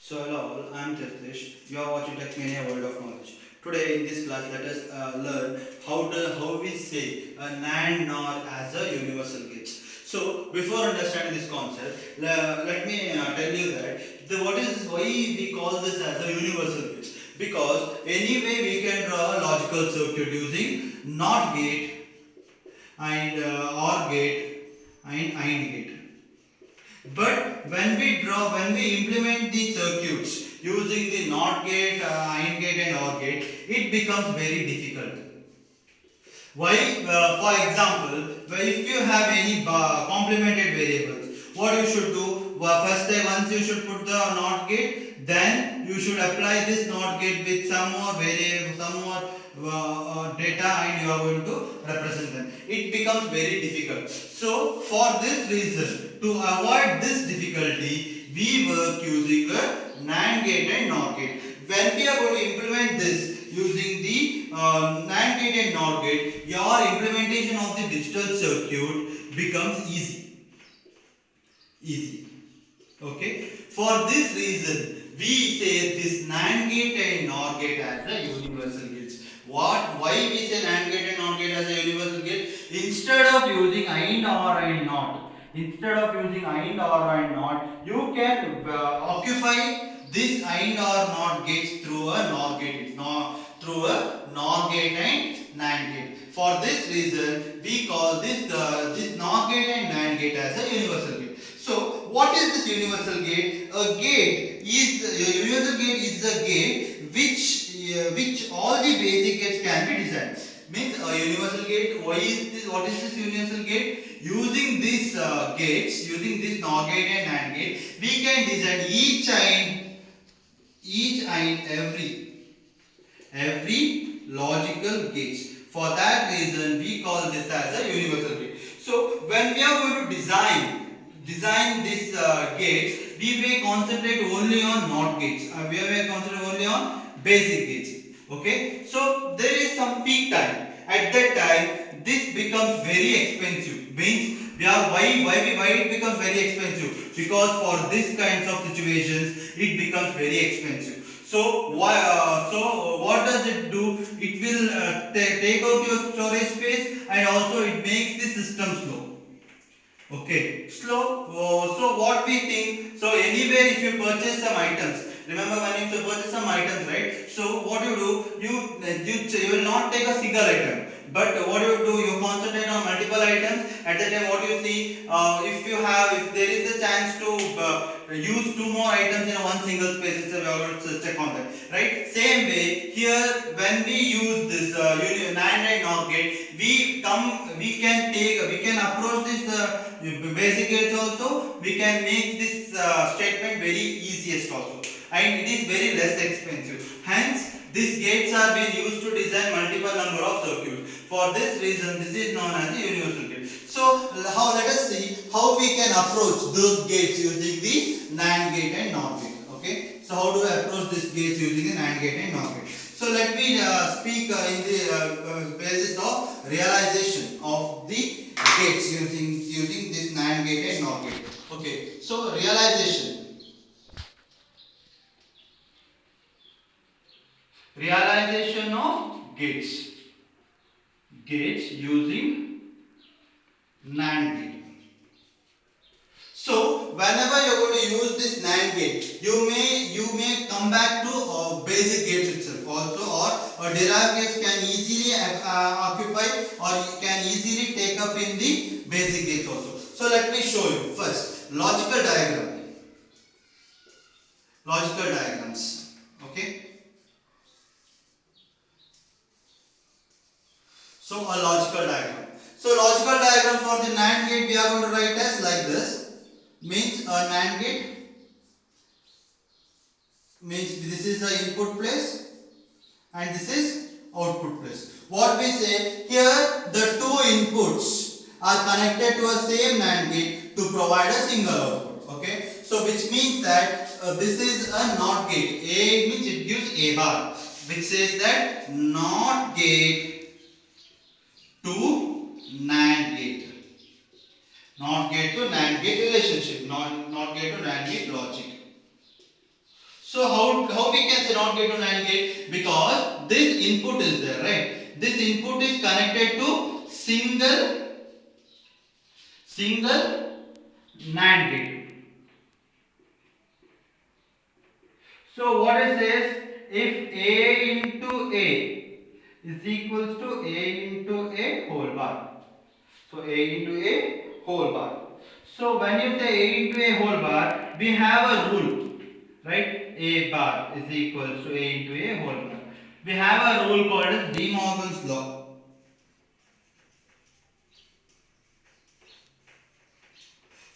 So hello all, I am Tirthesh. You are watching Techmania World of Knowledge. Today in this class, let us learn how we say a NAND NOR as a universal gate. So before understanding this concept, let me tell you that why we call this as a universal gate. Because anyway we can draw a logical circuit using NOT gate and OR gate and AND gate. But when we implement the circuits using the NOT gate, AND gate and OR gate, it becomes very difficult. Why? For example, if you have any complemented variables, what you should do? First, once you should put the NOT gate, then you should apply this NOT gate with some more variable, some more data, and you are going to represent them. It becomes very difficult. So, for this reason, to avoid this difficulty, we work using a NAND gate and NOR gate. When we are going to implement this using the NAND gate and NOR gate, your implementation of the digital circuit becomes easy. Okay. For this reason, we say this NAND gate and NOR gate as a universal gates. Why we say NAND gate and NOR gate as a universal gate? Instead of using AND OR and NOT, you can occupy this AND or NOT gates through a NOR gate. It's not through a NOR gate and NAND gate. For this reason, we call this NOR gate and NAND gate as a universal gate. So, what is this universal gate? A universal gate is a gate which all the basic gates can be designed. Means a universal gate. What is this universal gate? Using these gates, using this NOR gate and NAND gate, we can design each and every logical gates. For that reason, we call this as a universal gate. So when we are going to design this gates, we may concentrate only on NOT gates. We may concentrate only on basic gates. Okay. So there is some peak time. At that time, this becomes very expensive. Means why it becomes very expensive? Because for this kinds of situations, it becomes very expensive. So what does it do? It will take out your storage space, and also it makes the system slow. Okay, slow. So what we think? So anywhere if you purchase some items, remember when you purchase some items, right? So what you do? You will not take a single item, but what you concentrate on multiple items. At that time, what you see? If there is a chance to use two more items in one single space, we are going to check on that, right? Same way here, when we use this NAND and NOR gate, we can approach this basic gates also. We can make this statement very easiest also, and it is very less expensive. Hence, these gates are being used to design multiple number of circuits. For this reason, this is known as the universal gate. So, let us see how we can approach those gates using the NAND gate and NOR gate. Okay. So, how do I approach this gates using the NAND gate and NOR gate? So, let me speak in the basis of realization of the gates using this NAND gate and NOR gate. Okay. So, realization of gates using NAND gate. So whenever you are going to use this NAND gate, you may come back to basic gates itself also, or derived gates can easily occupy, or can easily take up in the basic gates also. So let me show you first logical diagrams. Okay. So a logical diagram. So logical diagram for the NAND gate we are going to write as like this. Means a NAND gate means this is the input place and this is output place. What we say here, the two inputs are connected to a same NAND gate to provide a single output. Okay. So which means that this is a NOT gate. A means it gives A bar, which says that NOT gate to NAND gate. NOT gate to NAND gate relationship, not gate to NAND gate logic. So how we can say NOT gate to NAND gate? Because this input is there, right? This input is connected to single NAND gate. So what it says, if A into A is equals to A into A whole bar. So A into A whole bar. So when you say A into A whole bar, we have a rule, right? A bar is equals to A into A whole bar. We have a rule called as De Morgan's law.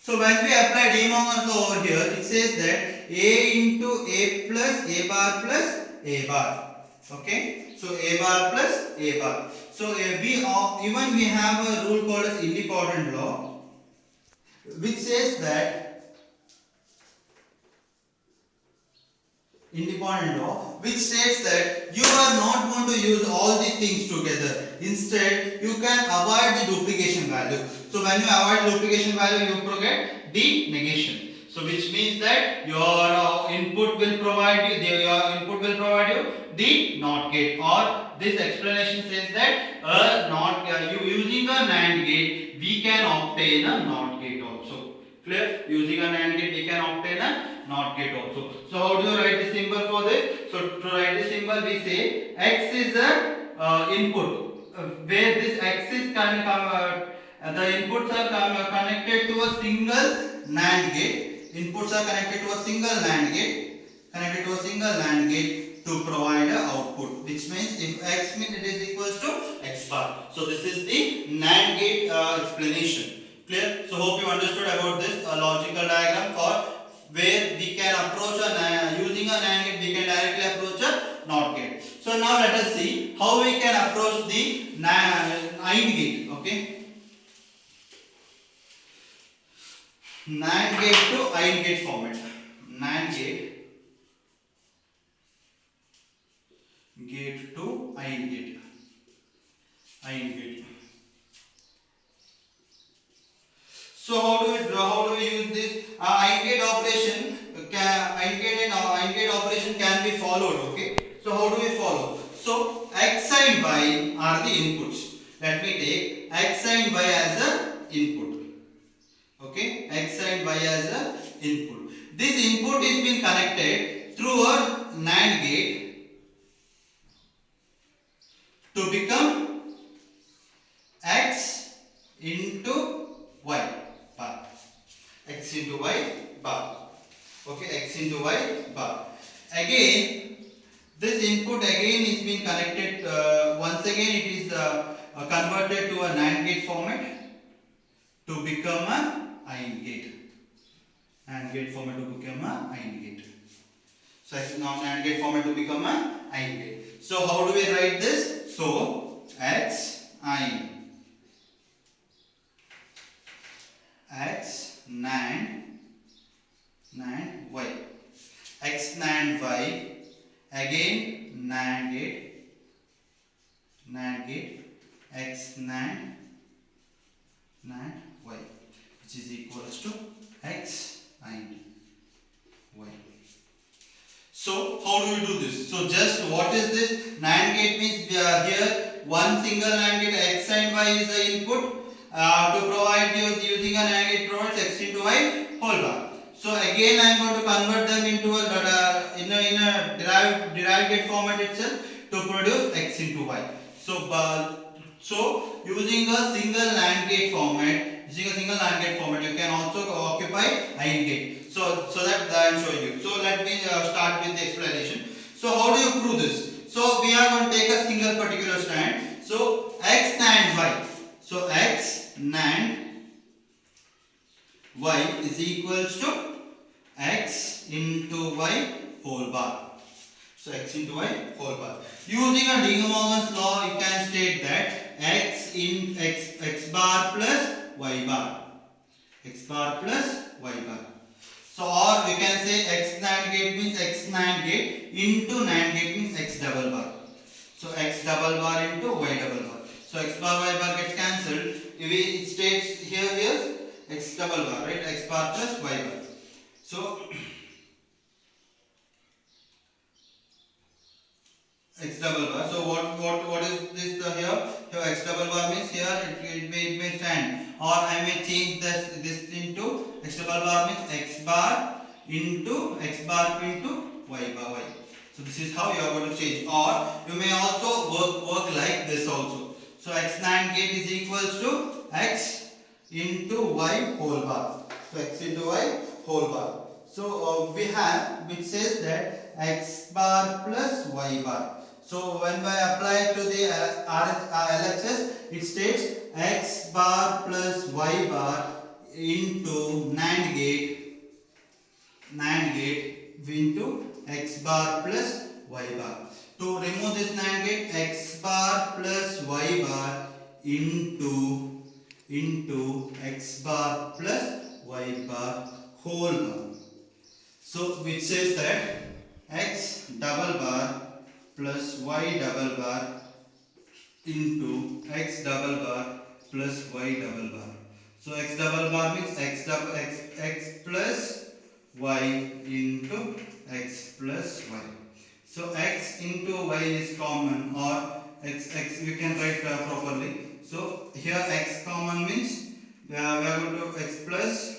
So when we apply De Morgan's law over here, it says that A into A plus A bar plus A bar. Okay, so A bar plus A bar. So we have a rule called as independent law, which says that independent law, which states that you are not going to use all these things together. Instead, you can avoid the duplication value. So when you avoid duplication value, you get the negation. So which means that your input will provide you the NOT gate, or this explanation says that using a NAND gate we can obtain a NOT gate also. Clear? Using a NAND gate we can obtain a NOT gate also. So how do you write the symbol for this? So to write the symbol, we say X is the input, where this X is the inputs are connected to a single NAND gate. Inputs are connected to a single NAND gate to provide a output, which means if X means it is equals to X bar. So this is the NAND gate explanation. Clear? So hope you understood about this logical diagram for where we can approach using a NAND gate, we can directly approach a NOT gate. So now let us see how we can approach the AND gate. Okay, NAND gate to AND gate format. NAND gate to AND gate. So how do we use this AND gate operation? AND gate operation can be followed. Okay. So how do we follow? So X and Y are the inputs. Let me take X and Y as a input. Okay, X and Y as a input. This input is being connected through a NAND gate to become X into Y bar. X into Y bar. Okay, X into Y bar. Again, this input again is being connected. Once again, it is converted to a NAND gate format to become a AND gate. AND gate format to become a AND gate. So now AND gate format to become a AND gate. So how do we write this? So X AND Y. X NAND Y. Again NAND gate. X NAND Y, which is equals to X and Y. So how do we do this? So just what is this? NAND gate means here one single NAND gate, X and Y is the input to provide you using a NAND gate provides X into Y whole bar. So again I am going to convert them into a in a derived gate format itself to produce X into Y. So using a single NAND gate format, you can also occupy AND gate. So that I am showing you. So let me start with the explanation. So how do you prove this? So we are going to take a single particular stand. So X NAND Y. So X NAND Y is equals to X into Y whole bar. So X into Y whole bar. Using a De Morgan's law, you can state that X in X bar plus Y bar. X bar plus Y bar. So or we can say X NAND gate means X NAND gate into NAND gate means X double bar. So X double bar into Y double bar. So X bar Y bar gets cancelled. It states here X double bar, right? X bar plus Y bar. So x double bar. So what is this here? Here x double bar means here it may stand, or I may change this into x double bar means x bar into x bar into y bar y. So this is how you are going to change, or you may also work like this also. So x NAND gate is equals to x into y whole bar. So x into y whole bar. So we have which says that x bar plus y bar. So when I apply to the LHS, it states x bar plus y bar into NAND gate into x bar plus y bar. To remove this NAND gate, x bar plus y bar into x bar plus y bar whole bar. So which says that x double bar plus y double bar into x double bar plus y double bar. So x double bar means x plus y into x plus y. So x into y is common, or x we can write properly. So here x common means we are going to x plus.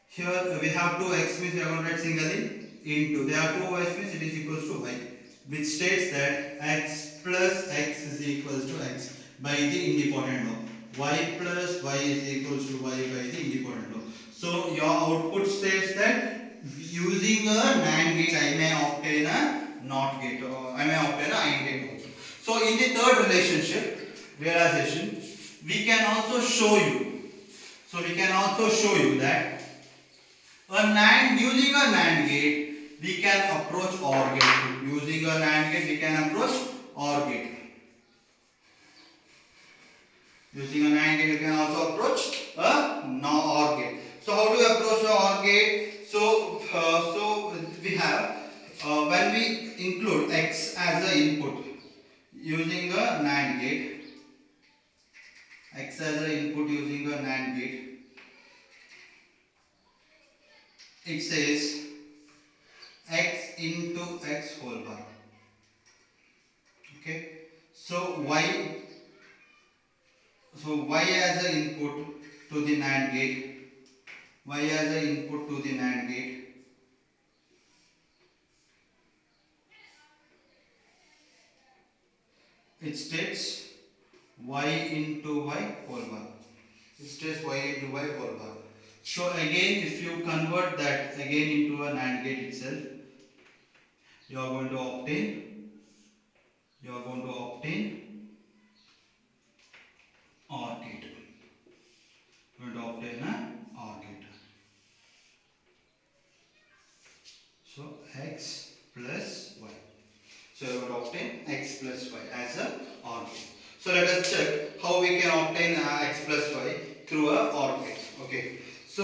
Here we have 2x means we are going to write singly into. There are 2 y's means it is equals to y, which states that x plus x is equals to x by the independent law. Y plus y is equals to y by the independent law. So your output states that using a NAND gate I may obtain a NOT gate, or I may obtain a AND gate also. So in the third relationship, realization, we can also show you. So we can also show you that using a NAND gate, we can approach OR gate. Using a NAND gate, we can approach OR gate. Using a NAND gate, you can also approach a OR gate. So how do you approach a OR gate? So we have when we include x as the input using a NAND gate, x as the input using a NAND gate. It says x into x whole bar. Okay. So y as an input to the NAND gate. Y as an input to the NAND gate. It states y into y whole bar. It states y into y whole bar. So again, if you convert that again into a NAND gate itself, you are going to obtain OR gate. You are going to obtain an OR gate. So x plus y. So you are going to obtain x plus y as a OR gate. So let us check how we can obtain x plus y through a OR gate. Okay. So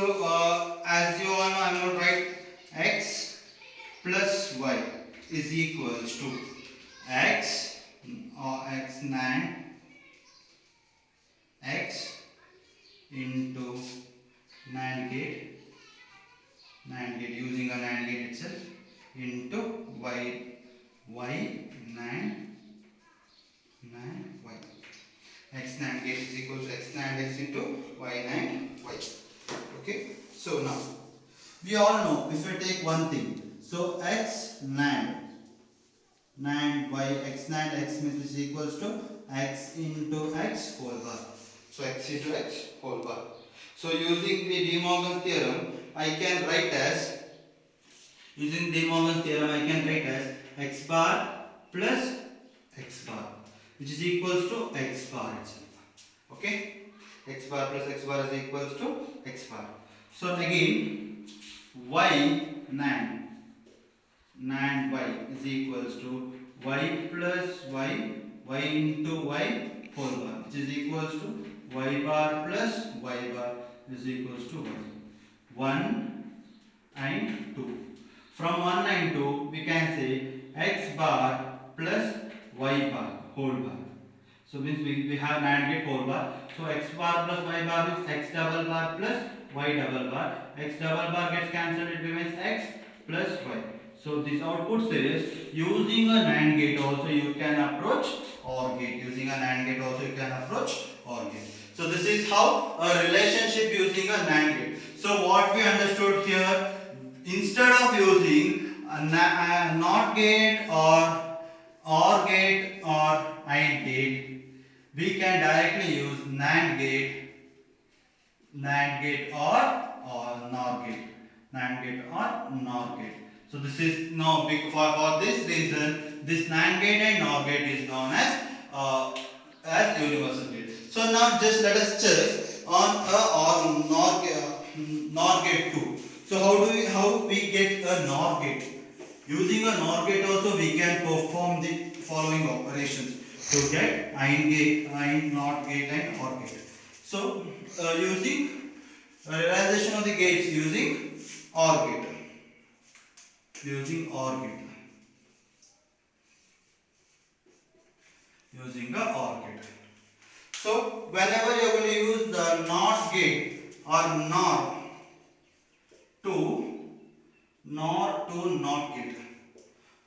as you all know, I am going to write x plus y is equals to x or x NAND x into NAND gate using a NAND gate itself into y NAND y. X NAND gate is equal to x NAND x into y NAND y. Okay. So now we all know if we take one thing. So x NAND y, x NAND x means is equals to x into x whole bar. So x into x whole bar. So using the De Morgan theorem, I can write as x bar plus x bar, which is equals to x bar itself. Okay, x bar plus x bar is equals to x bar. So again, y NAND y is equals to y plus y into y whole bar, which is equals to y bar plus y bar is equals to y. 1 and 2. From 1 and 2, we can say x bar plus y bar whole bar. So means we have NAND gate whole bar. So x bar plus y bar means x double bar plus y double bar. X double bar gets cancelled, it remains x plus y. So this output says using a NAND gate also you can approach OR gate. Using a NAND gate also you can approach OR gate. So this is how a relationship using a NAND gate. So what we understood here, instead of using a NOT gate or OR gate or AND gate, we can directly use NAND gate or NOR gate, NAND gate or NOR gate. So this is now for this reason this NAND gate and NOR gate is known as universal gate. So now just let us check on a or NOR gate too. So how we get a NOR gate? Using a NOR gate also we can perform the following operations to get AND gate, AND NOT gate and OR gate. So using realization of the gates using OR gate, using OR gate, using a OR gate. So whenever you are going to use the NOT gate or to NOT gate,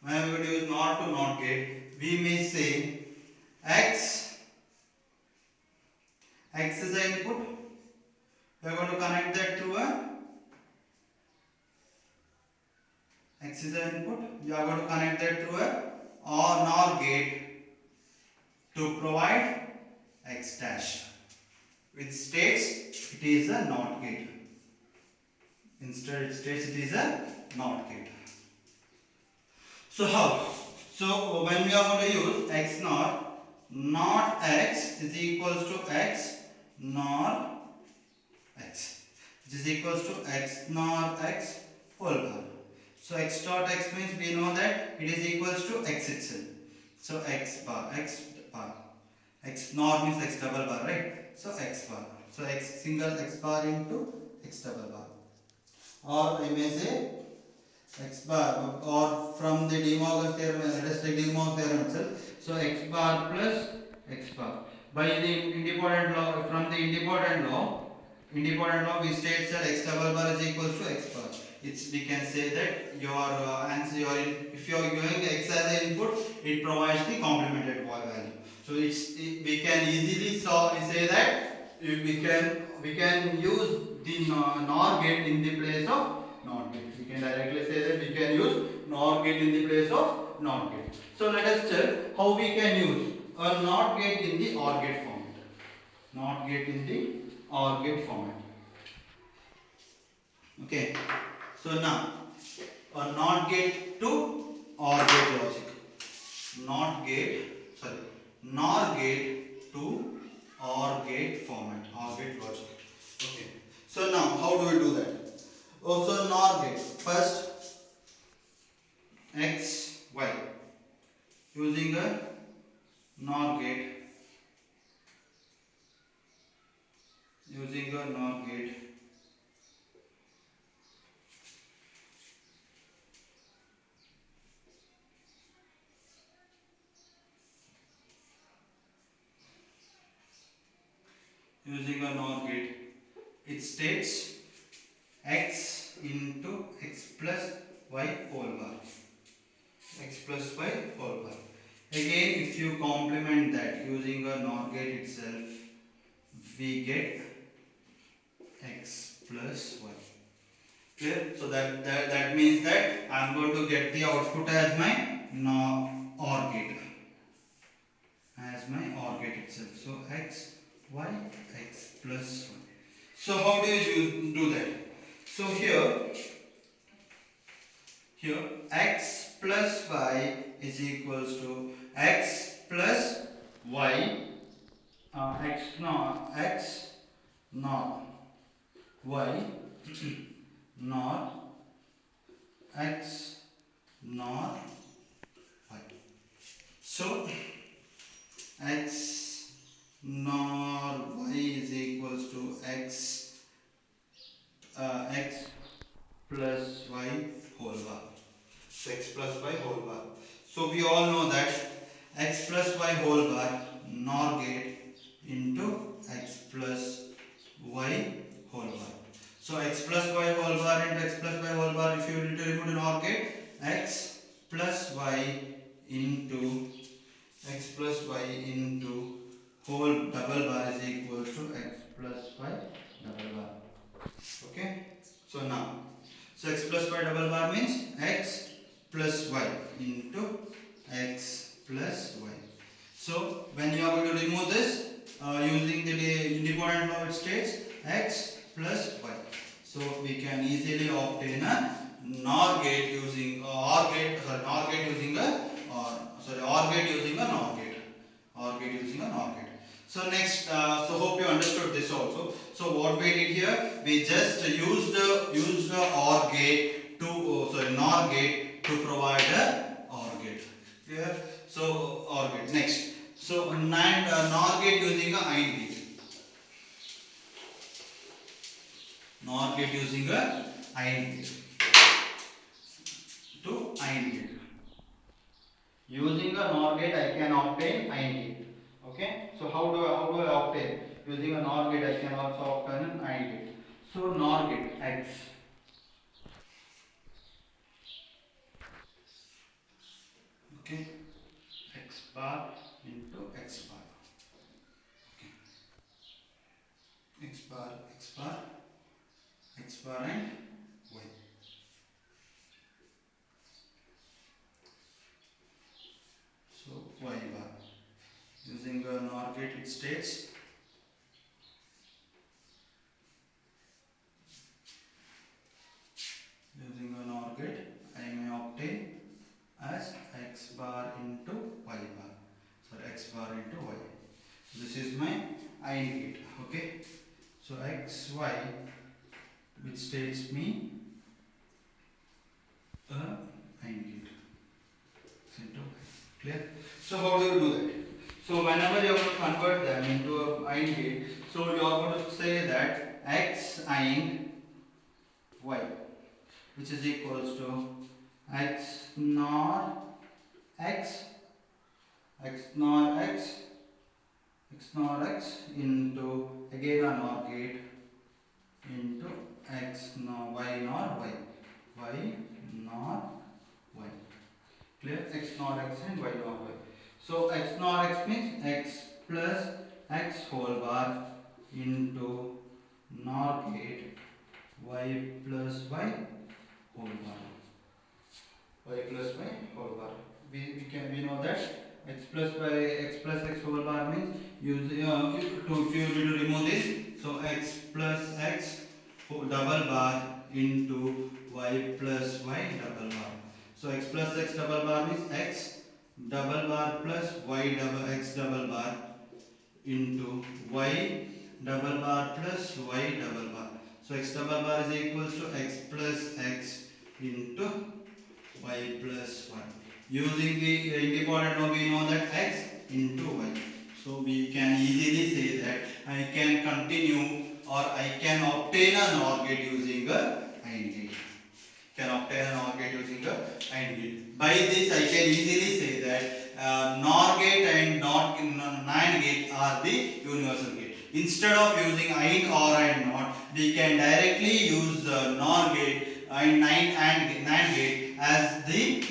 whenever we use NOT gate, we may say X is the input. We are going to connect that to a X is the input. You are going to connect that to a or NOR gate to provide X dash, which states it is a NOT gate. Instead it states it is a NOT gate. So how? So when we are going to use X NOR, not X is equals to X NOR X, which is equals to X NOR X whole bar. So X dot X means we know that it is equals to X itself. So X bar, X NOR means X double bar, right? So X bar. So X single X bar into X double bar. Or I may say X bar, or from the De Morgan theorem, let us take De Morgan theorem itself. So X bar plus X bar. By the independent law, from the independent law we state that X double bar is equals to X bar. We can say that your answer, if you are giving X as an input, it provides the complemented value. So we can easily say that we can use the NOR gate in the place of NOT gate. We can directly say that we can use NOR gate in the place of NOT gate. So let us check how we can use a NOT gate in the OR gate format. NOT gate in the OR gate format. Okay. So now a NOT gate to OR gate logic. NOR gate to OR gate format, OR gate logic. Okay. So now how do we do that? Also NOR gate. First X, Y. Using a NOR gate. Using a NOR gate. Using a NOR gate. It states X into X plus Y whole bar. X plus Y whole bar. Again, if you complement that using a NOR gate itself, we get X plus Y. Clear? So that means that I am going to get the output as my OR gate. As my OR gate itself. So X, Y, X plus Y. So how do you do that? So here X plus Y is equals to X plus Y, X not Y not X not Y. So X nor Y is equals to X plus Y whole bar. So X plus Y whole bar. So we all know that X plus Y whole bar NOR gate into X plus Y whole bar. So X plus Y whole bar into X plus Y whole bar, if you need to remove the NOR gate, x plus y into x plus y into whole double bar is equal to x plus y double bar. Okay. So now, so x plus y double bar means x plus y into x plus y. So when you are going to remove this using the independent law, it states x plus y. So we can easily obtain a NOR gate using NOR gate using a OR gate using a NOR gate. OR gate using a NOR gate. So next, so hope you understood this also. So what we did here, we just used the OR gate to NOR gate to provide a OR gate. Clear? So OR gate. Next, so NOR gate using a AND gate. NOR gate using a AND gate to AND gate. Using a NOR gate, I can obtain AND gate. Okay. So how do I obtain? Using a NOR gate, I can also obtain an AND gate. So NOR gate x. Okay. X bar into x bar. Okay. X bar, x bar, x bar and y. So y bar. Using a NOR gate, it states using a NOR gate, I may obtain as x bar into y bar. Sorry, x bar into y. So this is my AND gate. Okay. So x y, which states me a AND gate. Clear? So how do you do that? So whenever you are going to convert them into a AND gate, so you are going to say that x AND y, which is equals to x NOR x, x NOR x, x NOR x into again a NOR gate into x NOR y NOR y, y NOR y. Clear? X NOR x and y NOR y. So x NOR x means x plus x whole bar into NOR gate y plus y whole bar. Y plus y whole bar. We know that x plus x whole bar means use if you need to remove this, so x plus x double bar into y plus y double bar. So x plus x double bar means x double bar plus y double x double bar into y double bar plus y double bar. So x double bar is equals to x plus x into y plus 1. Using the independent law, we know that x into y. So we can easily say that I can continue or I can obtain a NOR gate using a AND gate. Can obtain an OR gate using a AND gate. By this, I can easily say that NOR gate and NAND gate are the universal gate. Instead of using AND, OR and NOT, we can directly use the NOR gate and NAND gate as the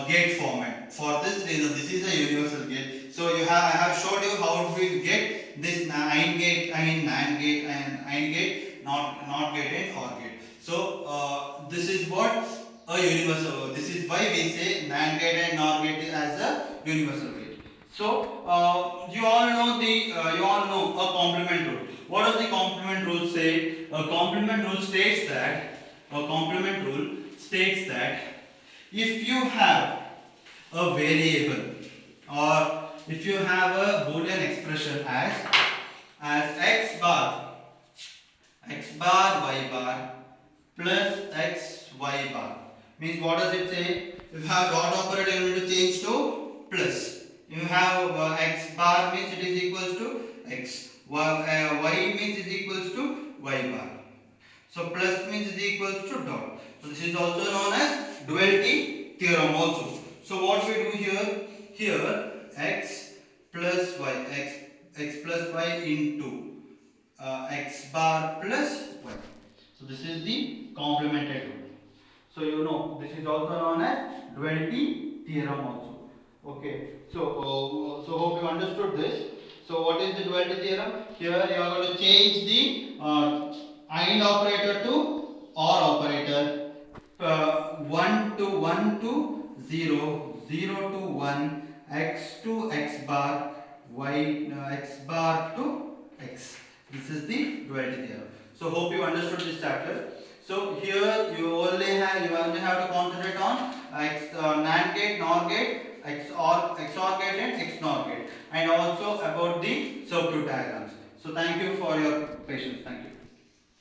gate format. For this reason, this is a universal gate. So I have showed you how we get this AND gate, NAND gate and AND gate, NOT gate and OR gate. So this is what a universal. This is why we say NAND gate and NOR gate as a universal gate. So you all know a complement rule. What does the complement rule say? A complement rule states that if you have a variable or if you have a Boolean expression as x bar y bar plus x y bar, means what does it say? If you have dot operator, you need to change to plus. You have x bar means it is equals to x, y means is equals to y bar. So plus means is equals to dot. So this is also known as duality theorem also. So what we do here x plus y, x plus y into x bar plus y. So this is the complemented rule. So you know this is also known as duality theorem also. Okay. So hope you understood this. So what is the duality theorem? Here you are going to change the AND operator to OR operator. 1 to 0, 0 to 1, x to x bar, y x bar to x. This is the duality theorem. So hope you understood this chapter. So here you only have to concentrate on NAND gate, NOR gate, XOR gate and XNOR gate, and also about the circuit diagrams. So thank you for your patience. Thank you.